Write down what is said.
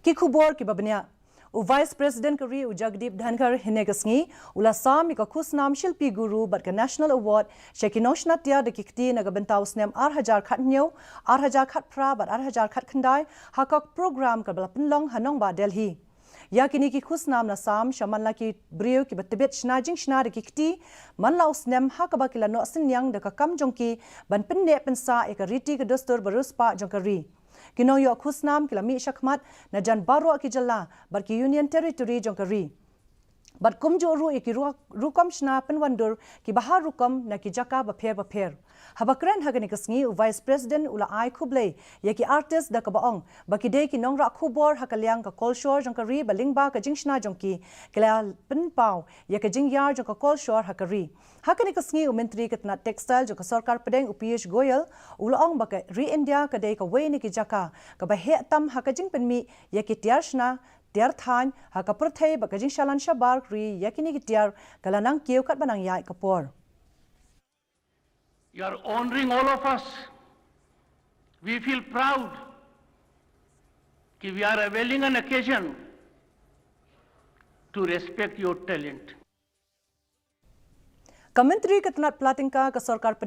ki khubor ki babnya u vice president kari u Jagdeep Dhankar hinegasngi ula sami ka khusnam shilpi guru but ka national award shekinoshna tia de kikti naga bentaus nem 8000 khat new 8000 khat pra but 8000 khat khandai hakak program ka balapinlong hanong ba Delhi yakini ki khusnam na sam shamanla ki brio ki batbet shnajing shna de kikti manla usnem hakaba kilano asinyang de ka kam jongki ban pinne pensa ekariti ka dostur baruspa jongkari Kinong yo khusnam kilami shakmat na jan baro ki jalla bar ki union territory jongkari bat kumjo ru ki rukom shna penwandur ki bahar rukom na ki jaka ba pher habakran hagani kasngi u vice president ula ai khuble ya ki artist da ka baong ba ki de ki nong ra khubor hakalyang ka kolshor jongkari balingba ka jingshna jongki kila penpau ya ka jingyar jong ka kolshor hakari hakani kasngi u mentri katna textile jo ka sarkar pedeng u Piyush Goyal ula ong ba ka re India ka de ka we ni ki jaka ka ba he tam hakajing penmi ya ki tiarshna tiar than hakaprthei ba ka jing shalan shabar ri yakini ki tiar kalanang keu kat banang yai kapor. You are honoring all of us. We feel proud that we are availing an occasion to respect your talent. Commentary katnat platinka ka sarkar